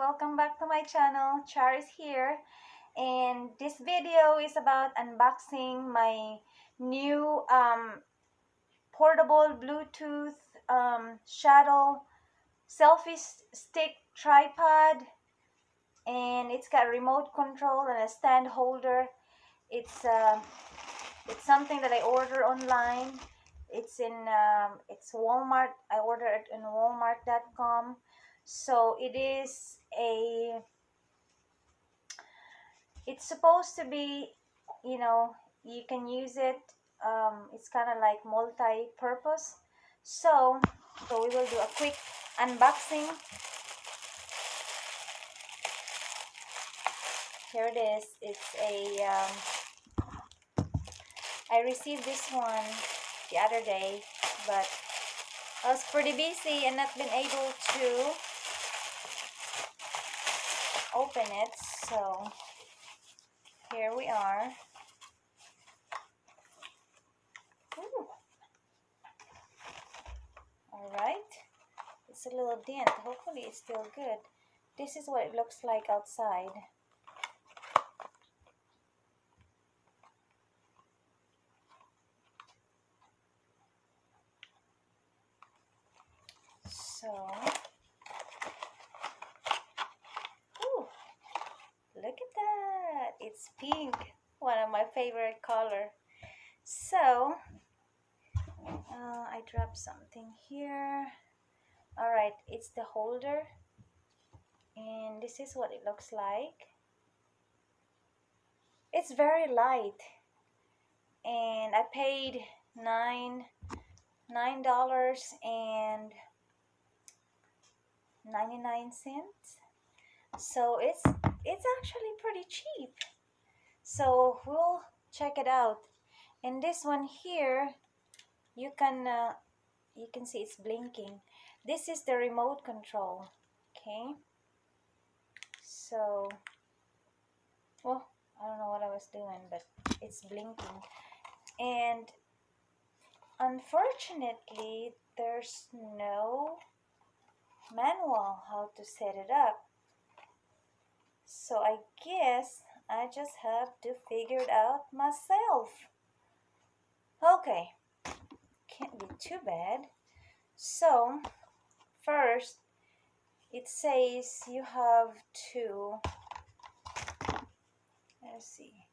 welcome back to my channel. Char is here, and this video is about unboxing my new portable Bluetooth shuttle selfie stick tripod, and it's got remote control and a stand holder. It's something that I order online. It's Walmart. I ordered it in Walmart.com. So it's supposed to be, you know, you can use it. It's kind of like multi-purpose. So we will do a quick unboxing. Here it is. I received this one the other day, but I was pretty busy and not been able to open it. So here we are. Ooh. All right. It's a little dent. Hopefully it's still good. This is what it looks like outside. So, ooh, look at that. It's pink, one of my favorite color. So, I dropped something here. All right, it's the holder, and this is what it looks like. It's very light, and I paid $9.99. So it's actually pretty cheap. So we'll check it out. And this one here, you can see it's blinking. This is the remote control. Okay. So, well, I don't know what I was doing, but it's blinking. And unfortunately, there's no manual how to set it up. So I guess I just have to figure it out myself. Okay, can't be too bad. So first, it says you have to, let's see,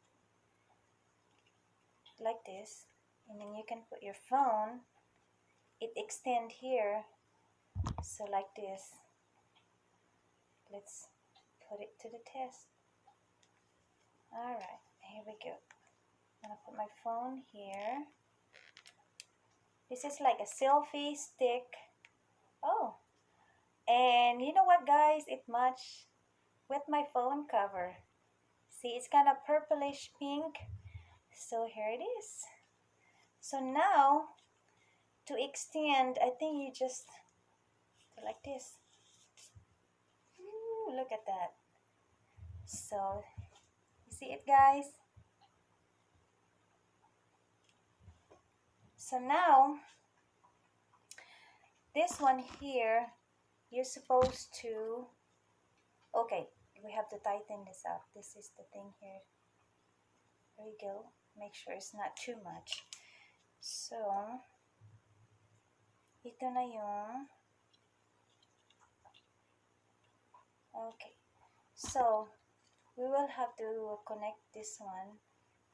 like this, and then you can put your phone. It extend here, so like this. Let's put it to the test. All right, here we go. I'm gonna put my phone here. This is like a selfie stick. Oh, and you know what, guys? It matched with my phone cover. See, it's kind of purplish pink. So here it is. So now, to extend, I think you just go like this. Ooh, look at that. So, you see it, guys? So now, this one here, you're supposed to, okay, we have to tighten this up. This is the thing here. There you go. Make sure it's not too much. So, ito na yung, okay. So, we will have to connect this one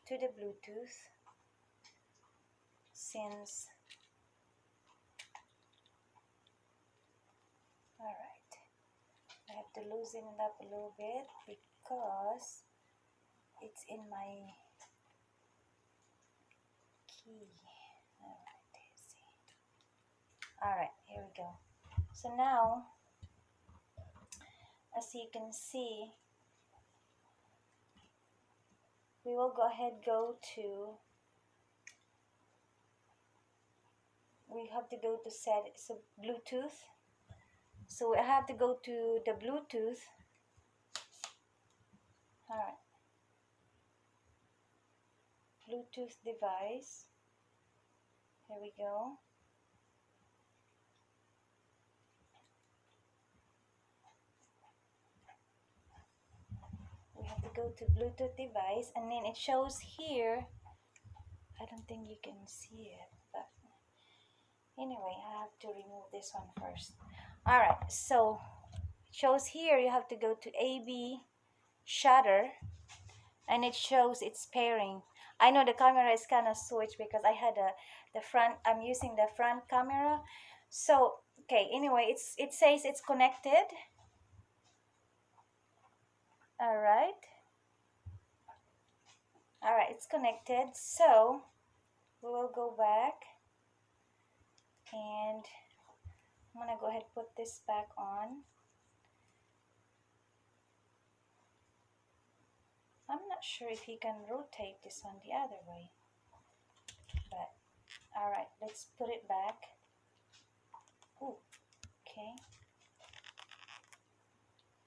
to the Bluetooth since, alright, I have to loosen it up a little bit because it's in my key. Alright, here we go. So now, as you can see, we will go ahead we have to go to set it. So Bluetooth. So I have to go to the Bluetooth. Alright. Bluetooth device. Here we go. go to Bluetooth device, and then it shows here. I don't think you can see it, but anyway, I have to remove this one first. All right, so it shows here you have to go to AB shutter, and it shows it's pairing. I know the camera is kind of switched because I had the front. I'm using the front camera. So okay, anyway, it says it's connected. All right. All right, it's connected. So we will go back, and I'm gonna go ahead and put this back on. I'm not sure if you can rotate this one the other way, but all right, let's put it back. Ooh, okay,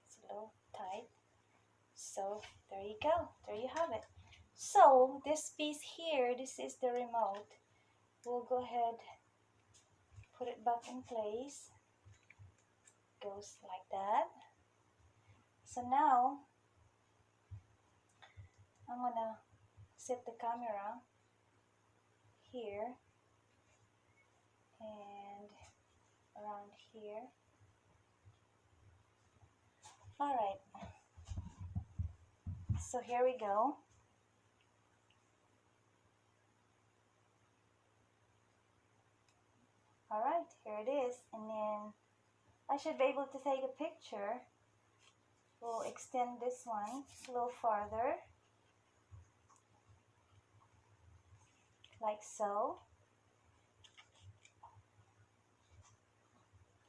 it's a little tight. So there you go, there you have it. So this piece here, this is the remote. We'll go ahead, put it back in place. Goes like that. So now I'm gonna set the camera here and around here. All right, so here we go. All right, here it is, and then I should be able to take a picture. We'll extend this one a little farther, like so.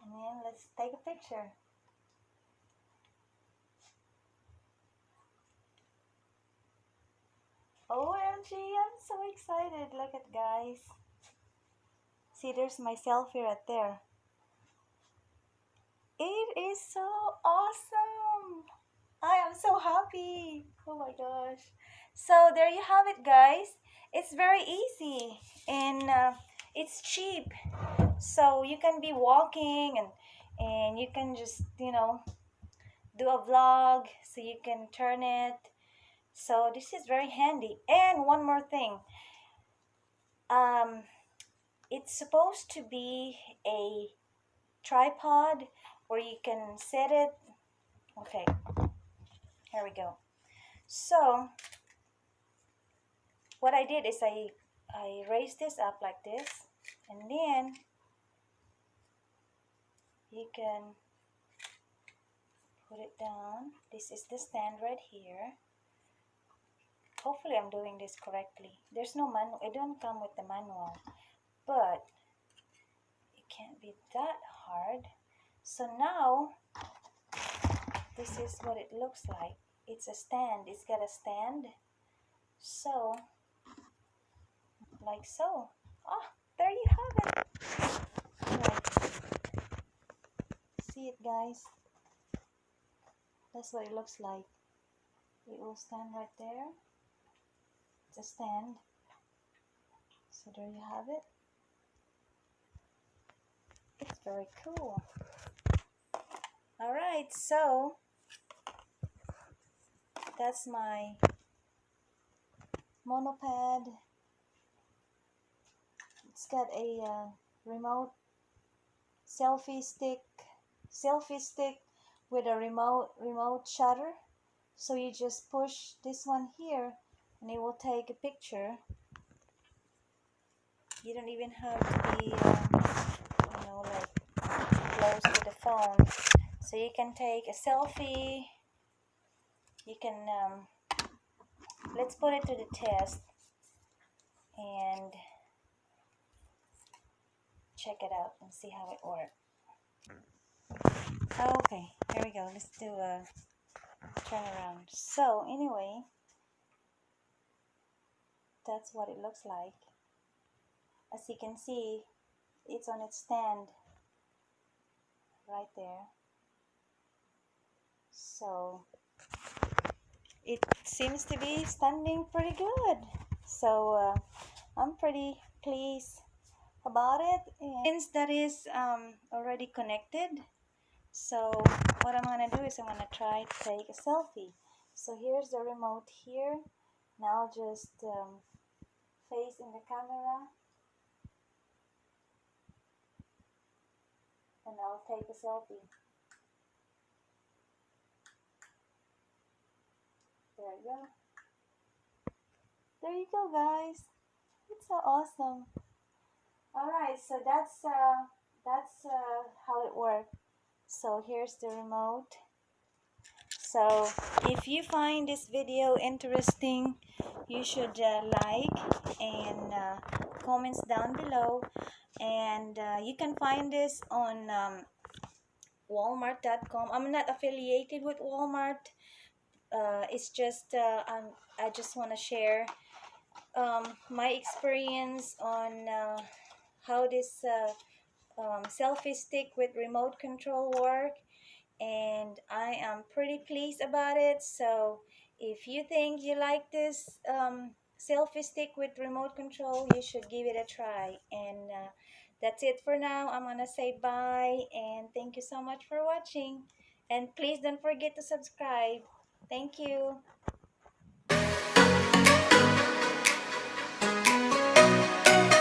And then let's take a picture. OMG, I'm so excited. Look at, guys. See, there's my selfie right there. It is so awesome. I am so happy. Oh my gosh. So there you have it, guys. It's very easy, and it's cheap. So you can be walking, and you can just, do a vlog, so you can turn it. So this is very handy. And one more thing. It's supposed to be a tripod where you can set it. Okay, here we go. So what I did is I raised this up like this, and then you can put it down. This is the stand right here. Hopefully I'm doing this correctly. There's no manual. It don't come with the manual, but it can't be that hard. So now this is what it looks like. It's a stand. It's got a stand. So like so. Ah, there you have it. Right. See it, guys? That's what it looks like. It will stand right there. It's a stand. So there you have it. It's very cool. Alright, so that's my Monopod. It's got a remote selfie stick with a remote shutter. So you just push this one here, and it will take a picture. You don't even have to be, like close to the phone. So you can take a selfie. You can, let's put it to the test and check it out and see how it works. Okay, here we go. Let's do a turn around. So anyway, that's what it looks like. As you can see, it's on its stand right there. So it seems to be standing pretty good. So I'm pretty pleased about it. And since that is already connected, so what I'm gonna do is I'm gonna try to take a selfie. So here's the remote here. Now just face in the camera and I'll take a selfie. There you go. There you go, guys. It's so awesome. All right, so that's how it works. So here's the remote. So if you find this video interesting, you should like and comments down below. And you can find this on Walmart.com. I'm not affiliated with Walmart. It's just I just want to share my experience on how this selfie stick with remote control work, and I am pretty pleased about it. So if you think you like this selfie stick with remote control, you should give it a try. And that's it for now. I'm gonna say bye and thank you so much for watching, and please don't forget to subscribe. Thank you.